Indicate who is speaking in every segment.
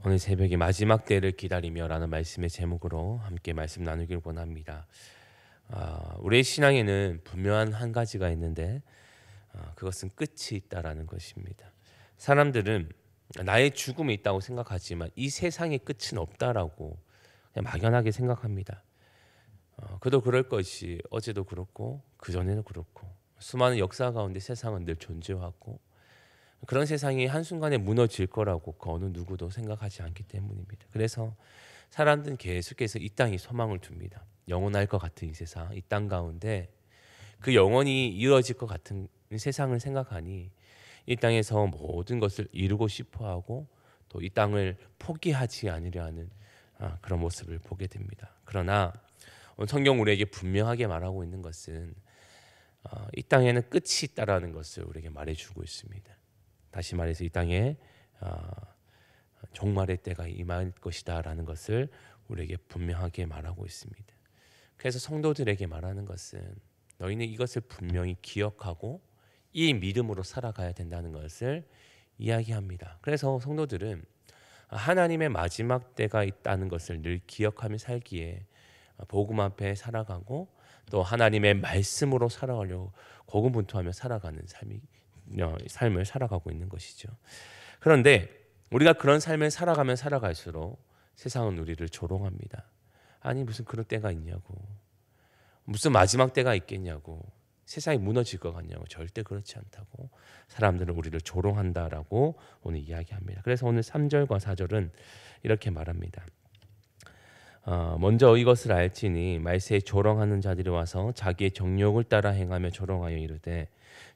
Speaker 1: 오늘 새벽에 마지막 때를 기다리며 라는 말씀의 제목으로 함께 말씀 나누길 원합니다. 우리의 신앙에는 분명한 한 가지가 있는데 그것은 끝이 있다라는 것입니다. 사람들은 나의 죽음이 있다고 생각하지만 이 세상의 끝은 없다라고 그냥 막연하게 생각합니다. 그도 그럴 것이 어제도 그렇고 그전에도 그렇고 수많은 역사 가운데 세상은 늘 존재하고 그런 세상이 한순간에 무너질 거라고 그 어느 누구도 생각하지 않기 때문입니다. 그래서 사람들은 계속해서 이 땅에 소망을 둡니다. 영원할 것 같은 이 세상, 이 땅 가운데 그 영원히 이루어질 것 같은 세상을 생각하니 이 땅에서 모든 것을 이루고 싶어하고 또 이 땅을 포기하지 않으려 하는 그런 모습을 보게 됩니다. 그러나 성경 우리에게 분명하게 말하고 있는 것은 이 땅에는 끝이 있다라는 것을 우리에게 말해주고 있습니다. 다시 말해서 이 땅에 종말의 때가 임할 것이다라는 것을 우리에게 분명하게 말하고 있습니다. 그래서 성도들에게 말하는 것은 너희는 이것을 분명히 기억하고 이 믿음으로 살아가야 된다는 것을 이야기합니다. 그래서 성도들은 하나님의 마지막 때가 있다는 것을 늘 기억하며 살기에 복음 앞에 살아가고 또 하나님의 말씀으로 살아가려고 고군분투하며 살아가는 삶을 살아가고 있는 것이죠. 그런데 우리가 그런 삶을 살아가면 살아갈수록 세상은 우리를 조롱합니다. 아니 무슨 그런 때가 있냐고, 무슨 마지막 때가 있겠냐고, 세상이 무너질 것 같냐고. 절대 그렇지 않다고 사람들은 우리를 조롱한다라고 오늘 이야기합니다. 그래서 오늘 3절과 4절은 이렇게 말합니다. 먼저 이것을 알지니 말세에 조롱하는 자들이 와서 자기의 정욕을 따라 행하며 조롱하여 이르되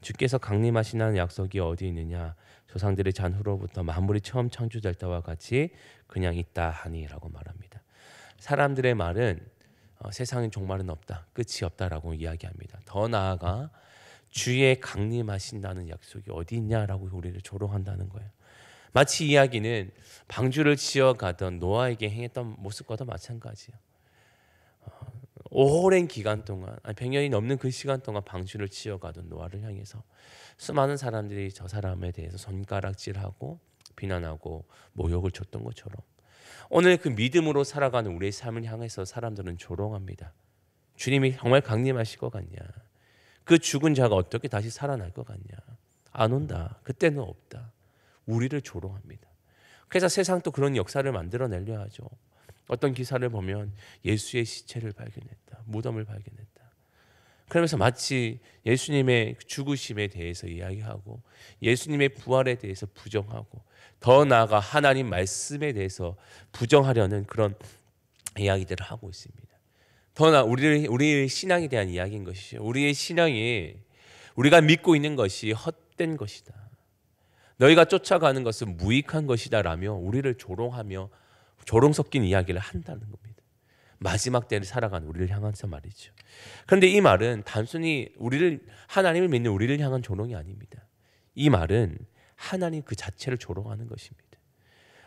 Speaker 1: 주께서 강림하시는 약속이 어디 있느냐, 조상들의 잔후로부터 만물이 처음 창조될 때와 같이 그냥 있다 하니라고 말합니다. 사람들의 말은 세상에 종말은 없다, 끝이 없다라고 이야기합니다. 더 나아가 주의 강림하신다는 약속이 어디 있냐라고 우리를 조롱한다는 거예요. 마치 이야기는 방주를 지어가던 노아에게 행했던 모습과도 마찬가지예요. 오랜 기간 동안, 100년이 넘는 그 시간 동안 방주를 지어가던 노아를 향해서 수많은 사람들이 저 사람에 대해서 손가락질하고 비난하고 모욕을 줬던 것처럼 오늘 그 믿음으로 살아가는 우리의 삶을 향해서 사람들은 조롱합니다. 주님이 정말 강림하실 것 같냐? 그 죽은 자가 어떻게 다시 살아날 것 같냐? 안 온다. 그때는 없다. 우리를 조롱합니다. 그래서 세상 또 그런 역사를 만들어내려 하죠. 어떤 기사를 보면 예수의 시체를 발견했다, 무덤을 발견했다. 그러면서 마치 예수님의 죽으심에 대해서 이야기하고 예수님의 부활에 대해서 부정하고 더 나아가 하나님 말씀에 대해서 부정하려는 그런 이야기들을 하고 있습니다. 더 나아가 우리의 신앙에 대한 이야기인 것이죠. 우리의 신앙이 우리가 믿고 있는 것이 헛된 것이다, 너희가 쫓아가는 것은 무익한 것이다 라며 우리를 조롱하며 조롱 섞인 이야기를 한다는 겁니다. 마지막 때를 살아가는 우리를 향해서 말이죠. 그런데 이 말은 단순히 하나님을 믿는 우리를 향한 조롱이 아닙니다. 이 말은 하나님 그 자체를 조롱하는 것입니다.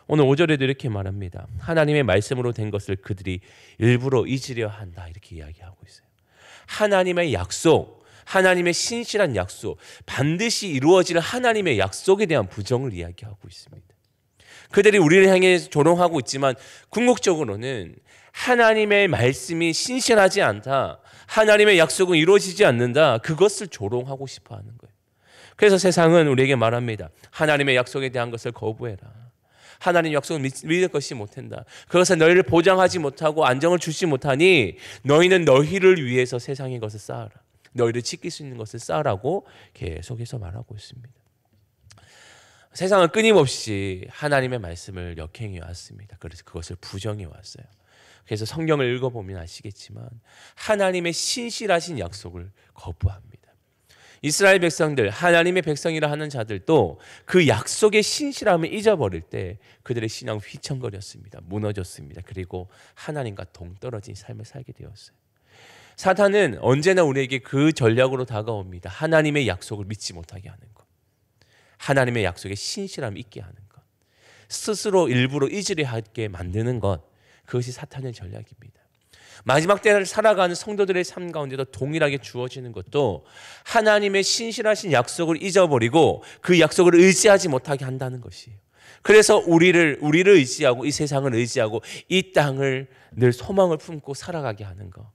Speaker 1: 오늘 5절에도 이렇게 말합니다. 하나님의 말씀으로 된 것을 그들이 일부러 잊으려 한다, 이렇게 이야기하고 있어요. 하나님의 약속, 하나님의 신실한 약속, 반드시 이루어질 하나님의 약속에 대한 부정을 이야기하고 있습니다. 그들이 우리를 향해 조롱하고 있지만 궁극적으로는 하나님의 말씀이 신실하지 않다, 하나님의 약속은 이루어지지 않는다, 그것을 조롱하고 싶어하는 거예요. 그래서 세상은 우리에게 말합니다. 하나님의 약속에 대한 것을 거부해라. 하나님 약속을 믿을 것이 못한다. 그것을 너희를 보장하지 못하고 안정을 주지 못하니 너희는 너희를 위해서 세상의 것을 쌓아라. 너희를 지킬 수 있는 것을 쌓으라고 계속해서 말하고 있습니다. 세상은 끊임없이 하나님의 말씀을 역행해 왔습니다. 그래서 그것을 부정해 왔어요. 그래서 성경을 읽어보면 아시겠지만 하나님의 신실하신 약속을 거부합니다. 이스라엘 백성들, 하나님의 백성이라 하는 자들도 그 약속의 신실함을 잊어버릴 때 그들의 신앙은 휘청거렸습니다. 무너졌습니다. 그리고 하나님과 동떨어진 삶을 살게 되었어요. 사탄은 언제나 우리에게 그 전략으로 다가옵니다. 하나님의 약속을 믿지 못하게 하는 것, 하나님의 약속에 신실함을 잊게 하는 것, 스스로 일부러 잊으려 하게 만드는 것, 그것이 사탄의 전략입니다. 마지막 때를 살아가는 성도들의 삶 가운데도 동일하게 주어지는 것도 하나님의 신실하신 약속을 잊어버리고 그 약속을 의지하지 못하게 한다는 것이에요. 그래서 우리를 의지하고 이 세상을 의지하고 이 땅을 늘 소망을 품고 살아가게 하는 것,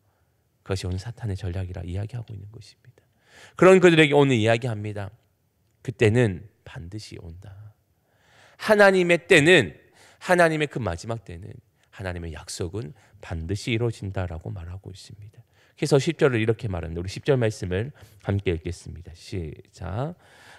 Speaker 1: 그것이 오늘 사탄의 전략이라 이야기하고 있는 것입니다. 그런 그들에게 오늘 이야기합니다. 그때는 반드시 온다. 하나님의 때는, 하나님의 그 마지막 때는, 하나님의 약속은 반드시 이루어진다라고 말하고 있습니다. 그래서 10절을 이렇게 말합니다. 우리 10절 말씀을 함께 읽겠습니다. 시작.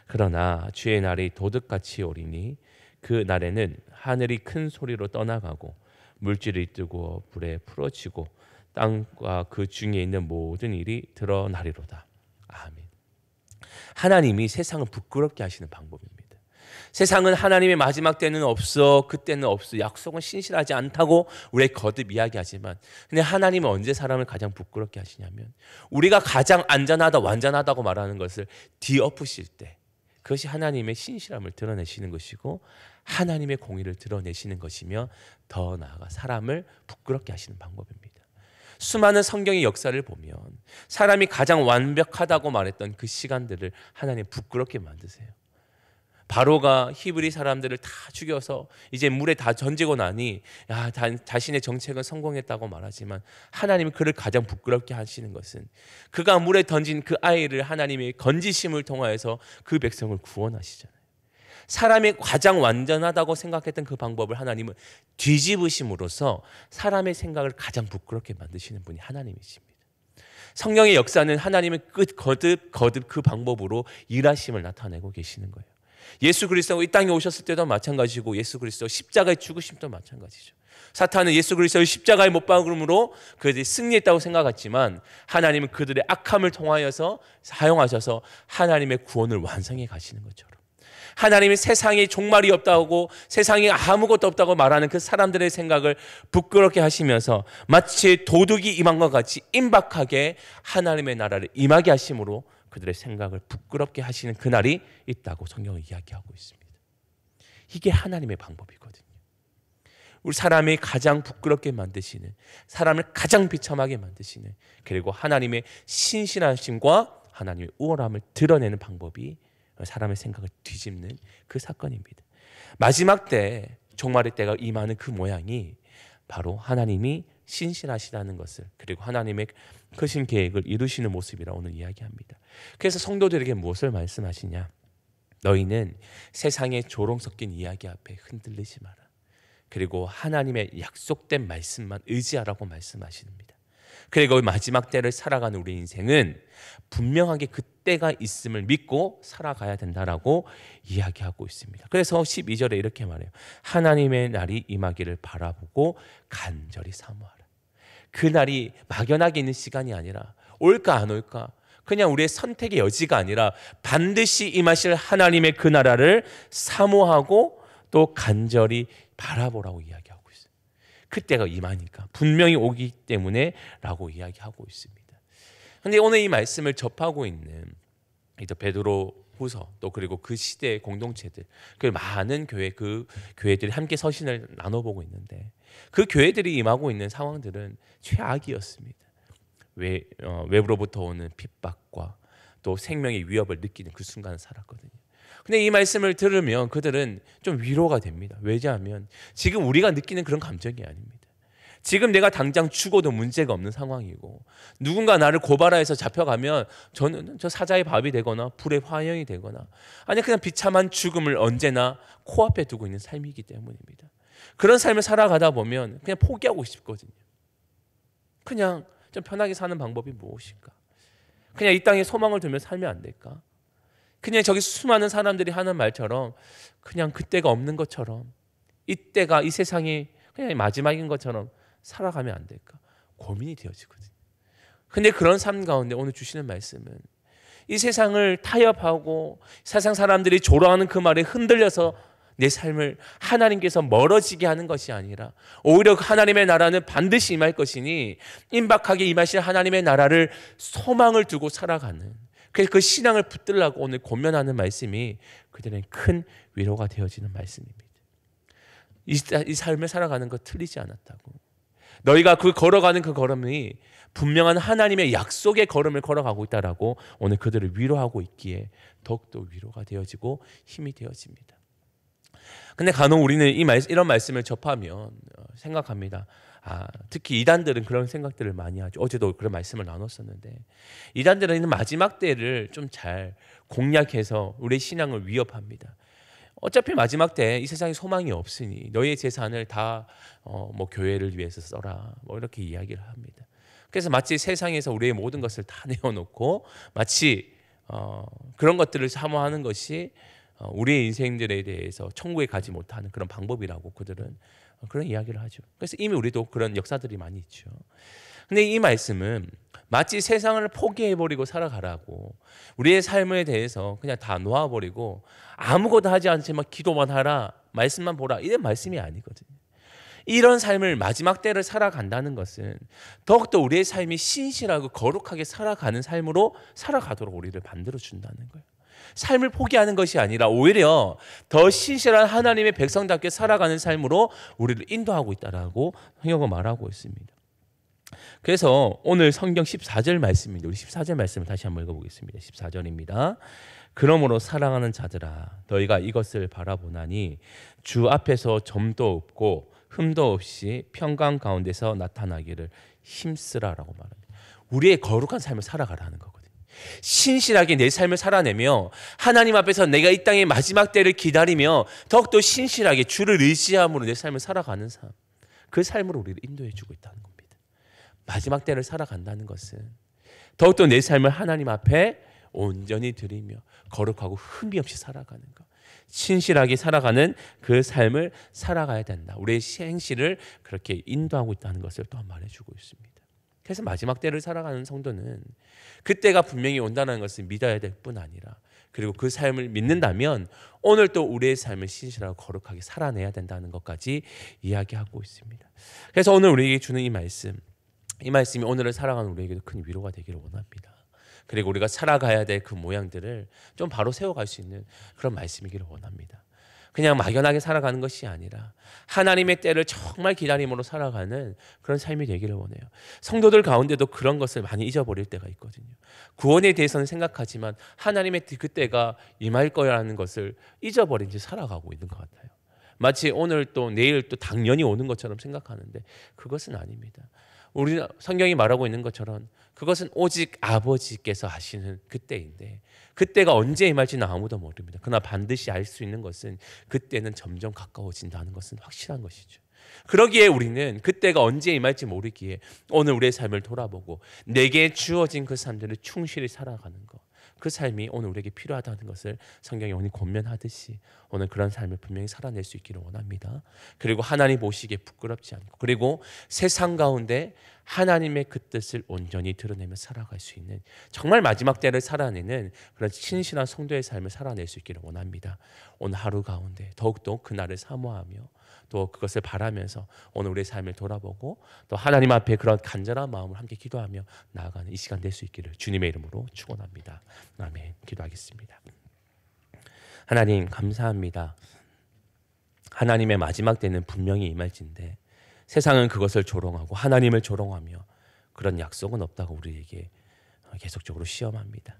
Speaker 1: 그러나 주의 날이 도둑같이 오리니 그 날에는 하늘이 큰 소리로 떠나가고 물질이 뜨고 불에 풀어지고 땅과 그 중에 있는 모든 일이 드러나리로다. 아멘. 하나님이 세상을 부끄럽게 하시는 방법입니다. 세상은 하나님의 마지막 때는 없어, 그때는 없어, 약속은 신실하지 않다고 우리의 거듭 이야기하지만, 근데 하나님은 언제 사람을 가장 부끄럽게 하시냐면 우리가 가장 안전하다, 완전하다고 말하는 것을 뒤엎으실 때, 그것이 하나님의 신실함을 드러내시는 것이고 하나님의 공의를 드러내시는 것이며, 더 나아가 사람을 부끄럽게 하시는 방법입니다. 수많은 성경의 역사를 보면 사람이 가장 완벽하다고 말했던 그 시간들을 하나님 부끄럽게 만드세요. 바로가 히브리 사람들을 다 죽여서 이제 물에 다 던지고 나니 자신의 정책은 성공했다고 말하지만, 하나님이 그를 가장 부끄럽게 하시는 것은 그가 물에 던진 그 아이를 하나님의 건지심을 통하여서 그 백성을 구원하시잖아요. 사람이 가장 완전하다고 생각했던 그 방법을 하나님은 뒤집으심으로써 사람의 생각을 가장 부끄럽게 만드시는 분이 하나님이십니다. 성경의 역사는 하나님의 거듭 그 방법으로 일하심을 나타내고 계시는 거예요. 예수 그리스도가 이 땅에 오셨을 때도 마찬가지고, 예수 그리스도 십자가의 죽으심도 마찬가지죠. 사탄은 예수 그리스도의 십자가의 못 박음으로 그들이 승리했다고 생각했지만, 하나님은 그들의 악함을 통하여서 사용하셔서 하나님의 구원을 완성해 가시는 것처럼, 하나님이 세상에 종말이 없다고, 세상에 아무것도 없다고 말하는 그 사람들의 생각을 부끄럽게 하시면서 마치 도둑이 임한 것 같이 임박하게 하나님의 나라를 임하게 하심으로 그들의 생각을 부끄럽게 하시는 그날이 있다고 성경은 이야기하고 있습니다. 이게 하나님의 방법이거든요. 우리 사람이 가장 부끄럽게 만드시는, 사람을 가장 비참하게 만드시는, 그리고 하나님의 신실하심과 하나님의 우월함을 드러내는 방법이 사람의 생각을 뒤집는 그 사건입니다. 마지막 때, 종말의 때가 임하는 그 모양이 바로 하나님이 신실하시다는 것을, 그리고 하나님의 크신 계획을 이루시는 모습이라 오늘 이야기합니다. 그래서 성도들에게 무엇을 말씀하시냐? 너희는 세상의 조롱 섞인 이야기 앞에 흔들리지 마라. 그리고 하나님의 약속된 말씀만 의지하라고 말씀하십니다. 그리고 마지막 때를 살아가는 우리 인생은 분명하게 그때가 있음을 믿고 살아가야 된다라고 이야기하고 있습니다. 그래서 12절에 이렇게 말해요. 하나님의 날이 임하기를 바라보고 간절히 사모하라. 그 날이 막연하게 있는 시간이 아니라, 올까 안 올까, 그냥 우리의 선택의 여지가 아니라 반드시 임하실 하나님의 그 나라를 사모하고 또 간절히 바라보라고 이야기하고 있어요. 그때가 임하니까 분명히 오기 때문에 라고 이야기하고 있습니다. 그런데 오늘 이 말씀을 접하고 있는 베드로 후서, 또 그리고 그 시대의 공동체들, 그 많은 그 교회들이 함께 서신을 나눠보고 있는데, 그 교회들이 임하고 있는 상황들은 최악이었습니다. 외부로부터 오는 핍박과 또 생명의 위협을 느끼는 그 순간을 살았거든요. 근데 이 말씀을 들으면 그들은 좀 위로가 됩니다. 왜냐하면 지금 우리가 느끼는 그런 감정이 아닙니다. 지금 내가 당장 죽어도 문제가 없는 상황이고, 누군가 나를 고발해서 잡혀가면 저는 저 사자의 밥이 되거나 불의 화형이 되거나, 아니 그냥 비참한 죽음을 언제나 코앞에 두고 있는 삶이기 때문입니다. 그런 삶을 살아가다 보면 그냥 포기하고 싶거든요. 그냥 좀 편하게 사는 방법이 무엇인가? 그냥 이 땅에 소망을 두며 살면 안 될까? 그냥 저기 수많은 사람들이 하는 말처럼 그냥 그때가 없는 것처럼, 이때가 이 세상이 그냥 마지막인 것처럼 살아가면 안 될까? 고민이 되어지거든요. 근데 그런 삶 가운데 오늘 주시는 말씀은, 이 세상을 타협하고 세상 사람들이 조롱하는 그 말에 흔들려서 내 삶을 하나님께서 멀어지게 하는 것이 아니라, 오히려 하나님의 나라는 반드시 임할 것이니 임박하게 임하실 하나님의 나라를 소망을 두고 살아가는, 그래서 그 신앙을 붙들라고 오늘 권면하는 말씀이 그들은 큰 위로가 되어지는 말씀입니다. 이 삶을 살아가는 거 틀리지 않았다고. 너희가 걸어가는 그 걸음이 분명한 하나님의 약속의 걸음을 걸어가고 있다라고 오늘 그들을 위로하고 있기에 더욱더 위로가 되어지고 힘이 되어집니다. 근데 간혹 우리는 이런 말씀을 접하면 생각합니다. 특히 이단들은 그런 생각들을 많이 하죠. 어제도 그런 말씀을 나눴었는데, 이단들은 있는 마지막 때를 좀 잘 공략해서 우리의 신앙을 위협합니다. 어차피 마지막 때 이 세상에 소망이 없으니 너의 재산을 다 뭐 교회를 위해서 써라, 뭐 이렇게 이야기를 합니다. 그래서 마치 세상에서 우리의 모든 것을 다 내어놓고 마치 그런 것들을 사모하는 것이 우리의 인생들에 대해서 천국에 가지 못하는 그런 방법이라고 그들은 그런 이야기를 하죠. 그래서 이미 우리도 그런 역사들이 많이 있죠. 근데 이 말씀은 마치 세상을 포기해버리고 살아가라고, 우리의 삶에 대해서 그냥 다 놓아버리고 아무것도 하지 않지만 기도만 하라, 말씀만 보라, 이런 말씀이 아니거든요. 이런 삶을 마지막 때를 살아간다는 것은 더욱더 우리의 삶이 신실하고 거룩하게 살아가는 삶으로 살아가도록 우리를 만들어준다는 거예요. 삶을 포기하는 것이 아니라 오히려 더 신실한 하나님의 백성답게 살아가는 삶으로 우리를 인도하고 있다라고 성경은 말하고 있습니다. 그래서 오늘 성경 14절 말씀입니다. 우리 14절 말씀을 다시 한번 읽어보겠습니다. 14절입니다. 그러므로 사랑하는 자들아, 너희가 이것을 바라보나니 주 앞에서 점도 없고 흠도 없이 평강 가운데서 나타나기를 힘쓰라라고 말합니다. 우리의 거룩한 삶을 살아가라는 거거든요. 신실하게 내 삶을 살아내며 하나님 앞에서 내가 이 땅의 마지막 때를 기다리며 더욱더 신실하게 주를 의지함으로 내 삶을 살아가는 삶, 그 삶으로 우리를 인도해 주고 있다는 겁니다. 마지막 때를 살아간다는 것은 더욱더 내 삶을 하나님 앞에 온전히 드리며 거룩하고 흠이 없이 살아가는 것, 신실하게 살아가는 그 삶을 살아가야 된다. 우리의 행실을 그렇게 인도하고 있다는 것을 또한 말해주고 있습니다. 그래서 마지막 때를 살아가는 성도는 그때가 분명히 온다는 것을 믿어야 될 뿐 아니라, 그리고 그 삶을 믿는다면 오늘 또 우리의 삶을 신실하고 거룩하게 살아내야 된다는 것까지 이야기하고 있습니다. 그래서 오늘 우리에게 주는 이 말씀이 오늘을 살아가는 우리에게도 큰 위로가 되기를 원합니다. 그리고 우리가 살아가야 될 그 모양들을 좀 바로 세워갈 수 있는 그런 말씀이기를 원합니다. 그냥 막연하게 살아가는 것이 아니라 하나님의 때를 정말 기다림으로 살아가는 그런 삶이 되기를 원해요. 성도들 가운데도 그런 것을 많이 잊어버릴 때가 있거든요. 구원에 대해서는 생각하지만 하나님의 그 때가 임할 거라는 것을 잊어버린 채 살아가고 있는 것 같아요. 마치 오늘 또 내일 또 당연히 오는 것처럼 생각하는데 그것은 아닙니다. 우리 성경이 말하고 있는 것처럼 그것은 오직 아버지께서 하시는 그때인데, 그때가 언제 임할지는 아무도 모릅니다. 그러나 반드시 알 수 있는 것은 그때는 점점 가까워진다는 것은 확실한 것이죠. 그러기에 우리는 그때가 언제 임할지 모르기에 오늘 우리의 삶을 돌아보고 내게 주어진 그 삶들을 충실히 살아가는 것, 그 삶이 오늘 우리에게 필요하다는 것을 성경이 오늘 권면하듯이 오늘 그런 삶을 분명히 살아낼 수 있기를 원합니다. 그리고 하나님 보시기에 부끄럽지 않고, 그리고 세상 가운데 하나님의 그 뜻을 온전히 드러내며 살아갈 수 있는 정말 마지막 때를 살아내는 그런 신실한 성도의 삶을 살아낼 수 있기를 원합니다. 오늘 하루 가운데 더욱더 그날을 사모하며 또 그것을 바라면서 오늘 우리의 삶을 돌아보고 또 하나님 앞에 그런 간절한 마음을 함께 기도하며 나아가는 이 시간 될 수 있기를 주님의 이름으로 축원합니다. 아멘. 기도하겠습니다. 하나님 감사합니다. 하나님의 마지막 때는 분명히 임할진데 세상은 그것을 조롱하고 하나님을 조롱하며 그런 약속은 없다고 우리에게 계속적으로 시험합니다.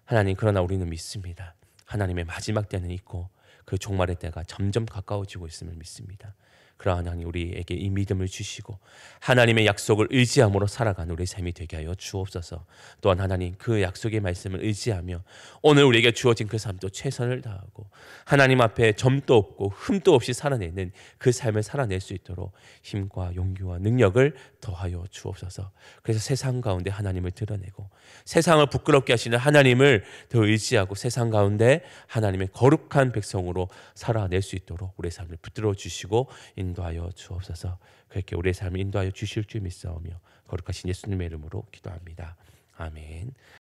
Speaker 1: 하나님, 그러나 우리는 믿습니다. 하나님의 마지막 때는 있고 그 종말의 때가 점점 가까워지고 있음을 믿습니다. 그러한 하나님, 우리에게 이 믿음을 주시고 하나님의 약속을 의지함으로 살아가는 우리의 삶이 되게 하여 주옵소서. 또한 하나님, 그 약속의 말씀을 의지하며 오늘 우리에게 주어진 그 삶도 최선을 다하고 하나님 앞에 점도 없고 흠도 없이 살아내는 그 삶을 살아낼 수 있도록 힘과 용기와 능력을 더하여 주옵소서. 그래서 세상 가운데 하나님을 드러내고 세상을 부끄럽게 하시는 하나님을 더 의지하고 세상 가운데 하나님의 거룩한 백성으로 살아낼 수 있도록 우리의 삶을 붙들어 주시고 인도하여 주옵소서. 그렇게 우리의 삶을 인도하여 주실 줄 믿사오며 거룩하신 예수님의 이름으로 기도합니다. 아멘.